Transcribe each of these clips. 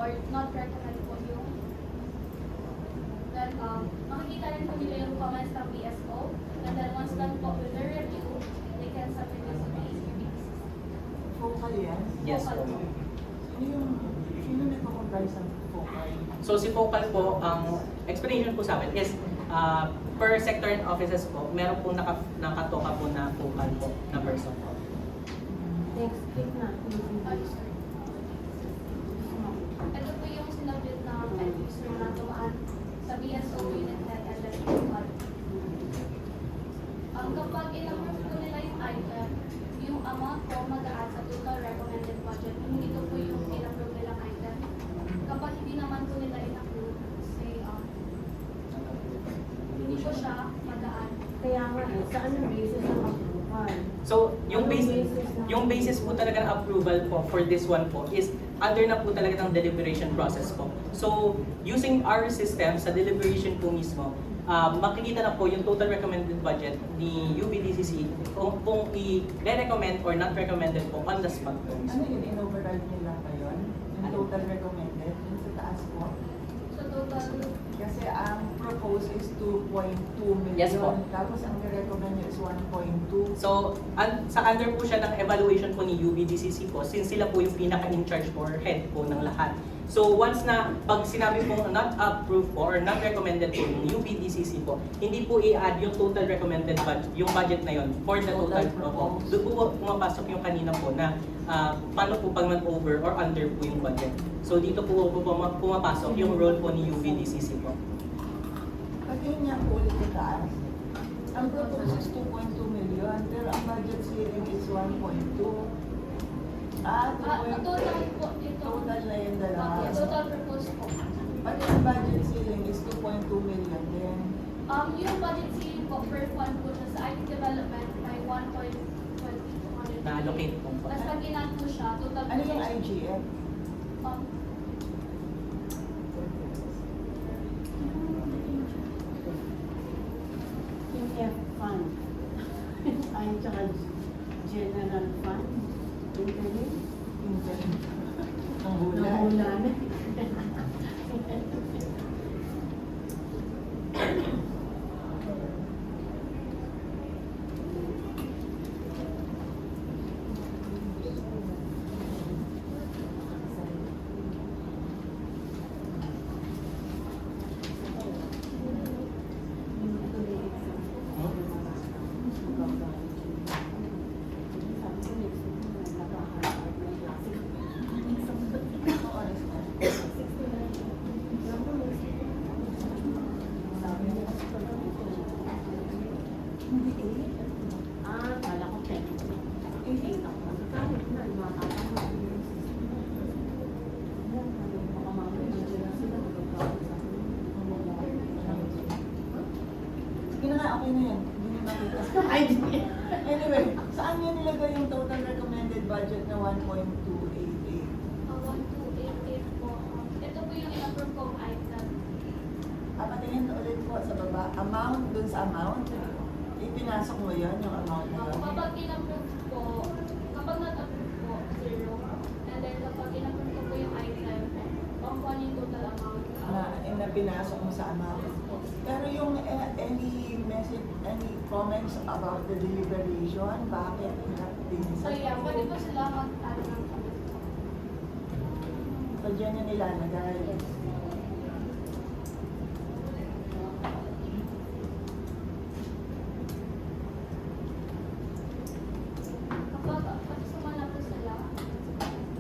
or not recommend po yung then makikita rin po nila yung comments ng BSO, and then once done po with the review, they can submit this to the ACBCC. Focal yan? Yes Focal po. Sino nagko-comply sa focal? So si Focal po, ang explanation po sa amin is per sector and offices po, meron po nakatoka po na Focal po na person po. Next, click na. Ay, sorry. Ito po yung sinabit ng end user na tumaan sa BSO unit head and then focal. Kapag in-approve po nila yung item, yung amount po mag-add sa total recommended budget. Hindi ito po yung in-approve nilang item. Kapag hindi naman po nila in-approve, say, hindi po siya mag-add. Kaya nga, sa anong basis ng approval? So yung basis po talaga ng approval po for this one po is under na po talaga ng deliberation process po. So using our system sa deliberation po mismo, makikita na po yung total recommended budget ni UBDCC kung i-recommend or not recommended po on the spot po. Ano yun, in-override nila ngayon? Yung total recommended, yung sa taas po? So total, Kasi ang proposed is 2.2 million. Yes po. Tapos ang recommend nyo is 1.2. So, sa under po siya ng evaluation po ni UBDCC po, since sila po yung pinaka-in-charge or head po ng lahat. So, once na pag sinabi pong not approved po or not recommended po yung UBDCC po, hindi po i-add yung total recommended budget, yung budget na yon for the total po. Doon po pumapasok yung kanina po na paano po pag over or under po yung budget. So, dito po pumapasok yung role po ni UBDCC po. Pag yun nga po ulit sa taas, ang proposed is 2.2 million, pero ang budget ceiling is 1.2. total po ito. Total na yung dalawa. Okay, total proposed po. Pati ang budget ceiling is 2.2 million din. Yung budget ceiling po per fund po siya sa IT development ay 1.22. Na-allocate po. Tapos pag in-add po siya, total po Ano yung siya, IGF? Yung F fund. Ay, tsaka general fund. Yung ganun. Ang hula. Nahula na. Kala ko 10. 8 ako. Kahit na, makakatawa. Baka mamaya, nandiyan na sila, magagawa sa akin. Sige na nga, okay na yan. Hindi na makita. Ay, di. Anyway, saan nyo nilagay yung total recommended budget na 1.288? 1288 po. Ito po yung in-approve kong item. Patingin ulit po sa baba. Amount dun sa amount. Ipinasok mo yun, yung amount na yun. Kapag in-approve po, kapag not-approve po, 0. And then kapag in-approve ko po yung item, pang yung total amount. Na pinasok mo sa amount. Pero yung any message, any comments about the deliberation, bakit din So yeah, pwede po sila mag-ano ng comment po. So dyan yung nilalagay. Yes. Kapag sumala po sila,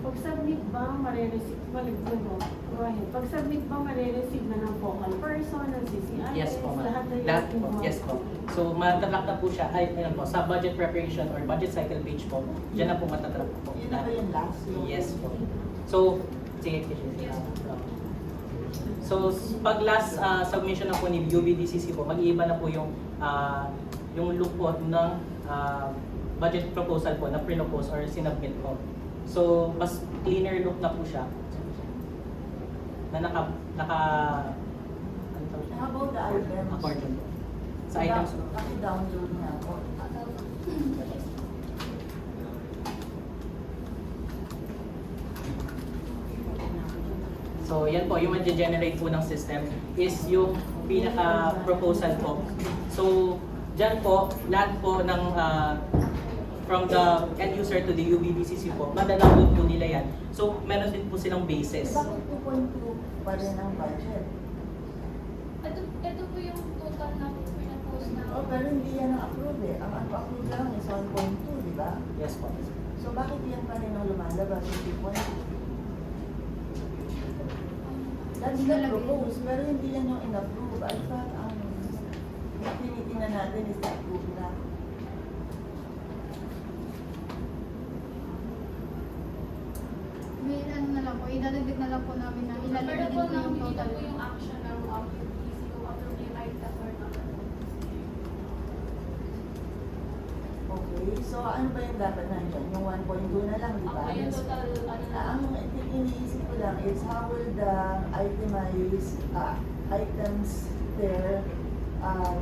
Pag-submit ba, marireceive, Pag-submit ba, marireceive na ng focal person, ng CCIS, Yes po, ma'am. lahat na Lahat po, involved? yes po. So, matatrack na po siya, ayun po, sa budget preparation or budget cycle page po, dyan na po matatrack po. Yun na ba yung last? Yes po. So, sige, So, pag last submission na po ni UBDCC po, mag-iiba na po yung look po ng budget proposal po na pre-propose or sinubmit po. So, mas cleaner look na po siya. Na ano tawag siya? How about the items? Accordion po. Sa items po. Paki-download na ako. So yan po, yung mag-generate po ng system is yung pinaka-proposal po. So dyan po, lahat po ng from the end user to the UBDCC po, madadownload po nila yan. So meron din po silang basis. Bakit 2.2 pa rin ang budget? Ito po yung total na pinapost na. Oh, pero hindi yan ang approve eh. Ang approve lang is 1.2, di ba? Yes po. So bakit yan pa rin ang lumalabas yung 2.2? That's the propose, pero hindi yan yung in-approve. I thought ang tinitingnan natin is approve na. May ano na lang po, idadagdag na lang po namin na Pero ilalagay po din po nang yung dito total. po yung action ng UBDC kung approve yung item or not. Okay, so ano ba yung dapat nandyan? Yung 1.2 na lang, di ba? Ako yung total, ano na. Ang iniisip ko lang is how will the itemized items there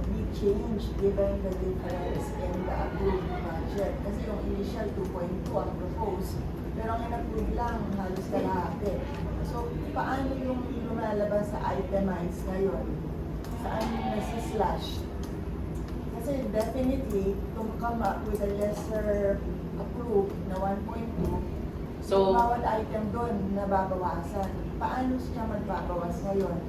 be changed given the difference in the approved budget? Kasi yung initial 2.2 ang proposed, pero ang in-approve lang halos kalahati. So, paano yung lumalabas sa itemized ngayon? Saan yung nasi-slash? Kasi definitely, to come up with a lesser approved na 1.2, So, bawat item doon nababawasan. Paano siya magbabawas ngayon?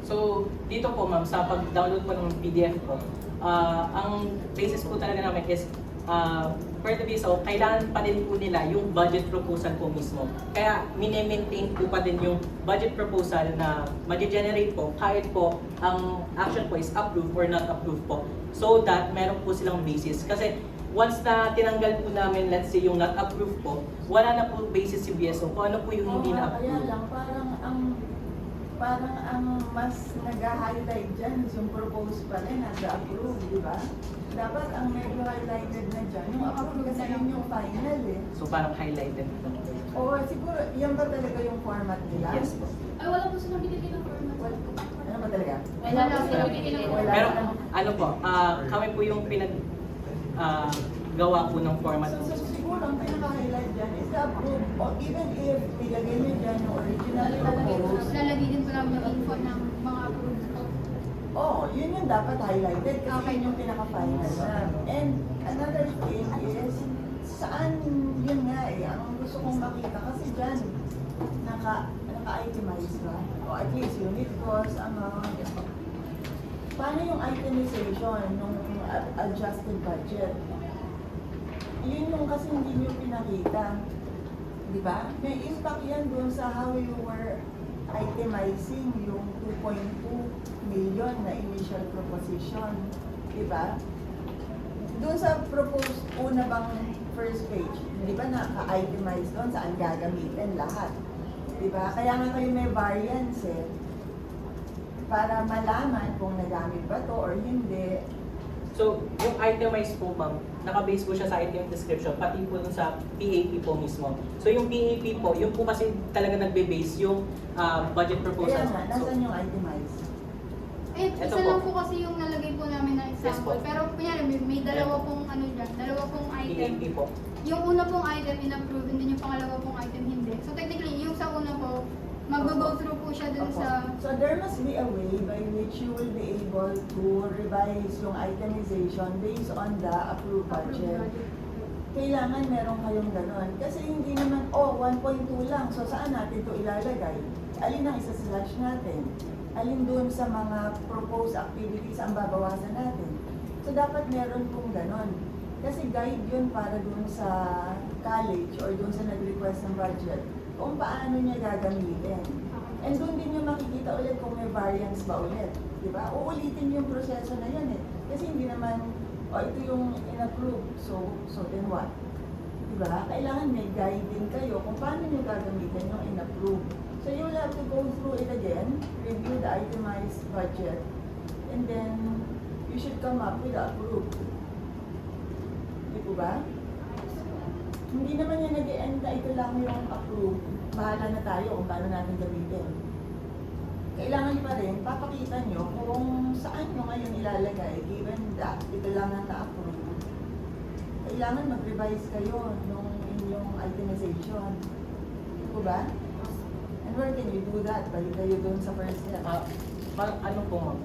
So, dito po ma'am, sa pag-download po ng PDF po, ang basis po talaga namin is, per the piso, kailangan pa din po nila yung budget proposal po mismo. Kaya, mini-maintain po pa din yung budget proposal na mag-generate po, kahit po ang action po is approve or not approve po. So that, meron po silang basis. Kasi, once na tinanggal po namin, let's say, yung not approve po, wala na po basis si BSO kung ano po yung hindi Kaya na-approve. lang, parang ang mas nag-highlight dyan is yung propose pa rin at approve, di ba? Dapat ang medyo highlighted na dyan, yung approve kasi yun yung final eh. So parang highlighted po. O siguro, yan ba talaga yung format nila? Yes po. Ay, wala po silang binigay ng format. Ano ba talaga? Wala po silang binigay ng format. Pero ano po, kami po yung gawa po ng format po. So siguro ang pinaka-highlight dyan is the approve, o even if nilagay nyo dyan yung original propose, Lalagay din po namin yung info ng mga approved po. oh, yun yung dapat highlighted kasi Okay. yun yung pinaka-final na. And another thing is, saan yun nga eh, ang gusto kong makita kasi dyan, naka-itemize ba? O at least unit cost, amount. Paano yung itemization nung adjusted budget? Yun yung kasi hindi nyo pinakita. Di ba? May impact yan doon sa how you were itemizing yung 2.2 million na initial proposition. Di ba? Doon sa proposed una bang first page, di ba naka-itemize doon saan gagamitin lahat? Di ba? Kaya nga kayo may variance eh. Para malaman kung nagamit ba to or hindi. So, yung itemized po ma'am, nakabase po siya sa item description, pati po dun sa PAP po mismo. So, yung PAP po, yung po kasi talaga nagbe-base yung budget proposal. Kaya nga, So, nasan yung itemized? Eh, Ito isa po. lang po kasi yung nalagay po namin na Yes example. po. Pero kunyari, may dalawa pong ano dyan, dalawa pong item. PAP po. Yung una pong item in-approve, and then yung pangalawa pong item hindi. So technically, yung sa una po, mag-go through po siya dun Opo. sa... So there must be a way by which you will be able to revise yung itemization based on the approved budget. Kailangan meron kayong ganon. Kasi hindi naman, 1.2 lang. So saan natin to ilalagay? Alin ang isa-slash natin? Alin doon sa mga proposed activities ang babawasan natin? So dapat meron pong ganon. Kasi guide yun para doon sa college or doon sa nag-request ng budget kung paano niya gagamitin. And doon din yung makikita ulit kung may variance ba ulit. Di ba? Uulitin yung proseso na yun eh. Kasi hindi naman, ito yung in-approve. So then what? Di ba? Kailangan may guide din kayo kung paano nyo gagamitin yung in-approve. So you'll have to go through it again, review the itemized budget, and then you should come up with the approved. Di po ba? Hindi naman yan nag-e-end na ito lang yung approve. Bahala na tayo kung paano natin gamitin. Kailangan pa rin, papakita nyo kung saan nyo ngayon ilalagay given that ito lang ang na-approve. Kailangan mag-revise kayo nung inyong itemization. Di po ba? And where can you do that? Balik kayo doon sa first step. Parang ano po ma'am,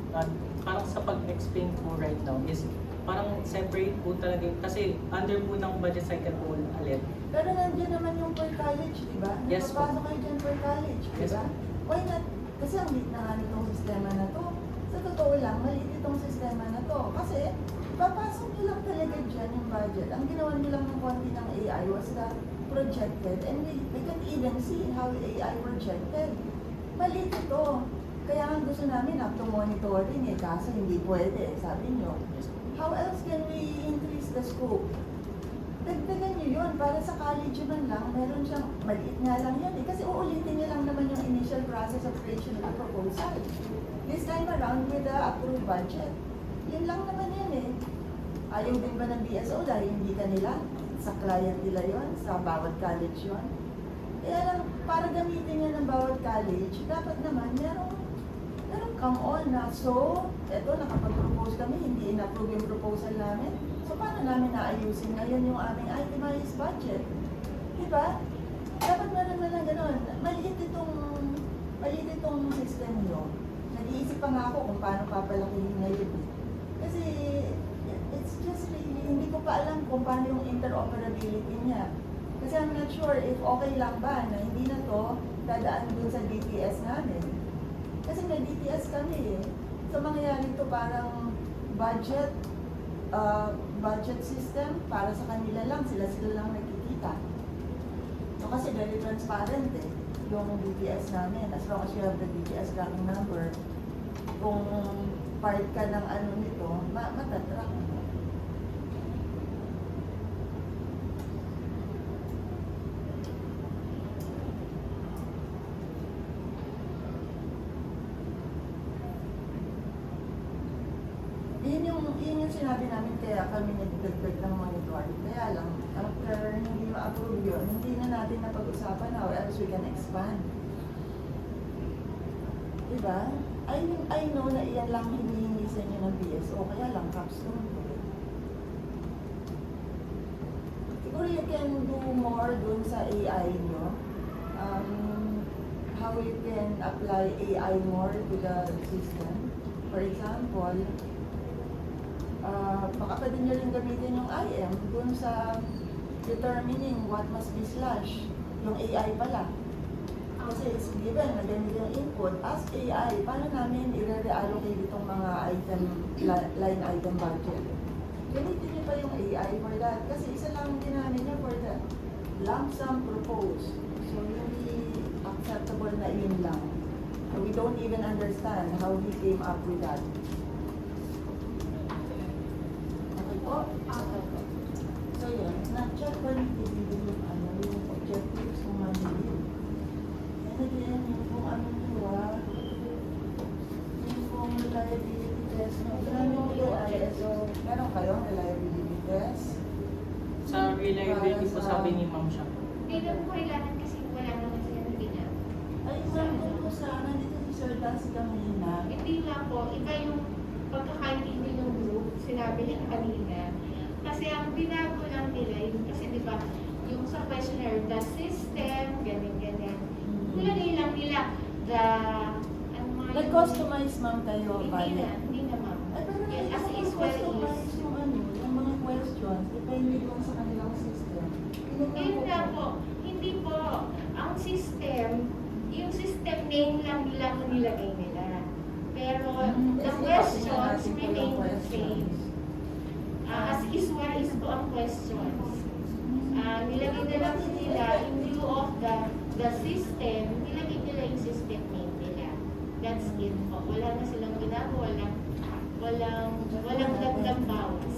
parang sa pag-explain po right now is parang separate po talaga kasi under po ng budget cycle po ulit. Pero nandiyan naman yung per college, di ba? Yes po. Napapasok kayo dyan per college, di Yes ba? po. Why not? Kasi ang liit na nga nitong sistema na to. Sa totoo lang, maliit itong sistema na to. Kasi, papasok nyo lang talaga dyan yung budget. Ang ginawa nyo lang ng konti ng AI was the projected. And we can even see how AI projected. Maliit ito. Kaya nga gusto namin up to monitoring eh, kaso hindi pwede, sabi nyo. Yes po. How else can we increase the scope? Dagdagan nyo yun, para sa college man lang, meron siyang, maliit nga lang yan eh, kasi uulitin niya lang naman yung initial process of creation of a proposal. This time around with the approved budget. Yun lang naman yan eh. Ayaw din ba ng BSO dahil hindi kanila? Sa client nila yun, sa bawat college yun. Kaya lang, para gamitin niya ng bawat college, dapat naman merong come on na. So, eto, nakapag-propose kami, hindi in-approve yung proposal namin. So, paano namin naayusin ngayon yung aming itemized budget? Diba? Dapat meron na lang ganun. Maliit itong system nyo. Nag-iisip pa nga ako kung paano papalakihin ngayon. Kasi, it's just really, hindi ko pa alam kung paano yung interoperability niya. Kasi I'm not sure if okay lang ba na hindi na to dadaan dun sa DTS namin. Kasi may DTS kami eh. So mangyayari ito parang budget system para sa kanila lang, sila lang nakikita. So kasi very transparent eh, yung DTS namin. As long as you have the DTS tracking number, kung part ka ng ano nito, matatrack mo. Yun yung sinabi namin kaya kami nagdagdag ng monitoring. Kaya lang, after hindi ma-approve yun, hindi na natin napag-usapan how else we can expand. Diba? I know na iyan lang hinihingi sa inyo ng BSO, kaya lang capstone. Siguro you can do more dun sa AI nyo. How you can apply AI more to the system. For example, baka pwede nyo rin gamitin yung IM dun sa determining what must be slash. Yung AI pala. Kasi it's given na ganito yung input. Ask AI, paano namin i-reallocate itong mga item, line item budget? Gamitin niyo pa yung AI for that. Kasi isa lang ginamit niya for the lump sum proposed. So hindi acceptable na yun lang. So we don't even understand how he came up with that. So yun, na-check ko yung yung objectives ng monthly. And again, yung kung ano nyo yung kung reliability test nyo. Marami nyo ISO. Meron kayong reliability test? Sa reliability po sabi ni Ma'am siya. Hindi na po kailangan kasi wala naman sila na ganyan. Ay, example ko sana dito si Sir Dance Gamina. Hindi lang po, iba yung pagkakaintindi ng group, sinabi niya kanina. Kasi ang binago lang nila, yung, kasi di ba, yung sa questionnaire, the system, ganyan-ganyan. Nilagay lang nila, the, ano mga yung- Nag-customize ma'am kayo ba? Hindi na ma'am. Ay, pero Yes, as hindi is ko well customize is. yung ano, yung mga questions, depende kung sa kanilang system. Yun nga po, hindi po. Ang system, yung system name lang nila ang nilagay nila. Pero the questions remain the same. As is what is po ang questions. Nilagay na lang nila in lieu of the system, nilagay nila yung system name nila. That's it po. Wala na silang ginagawa, walang dagdag bawas.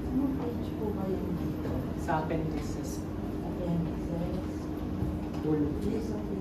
Anong page po ba yun dito? Sa appendices. Appendices. Full. Yes, okay.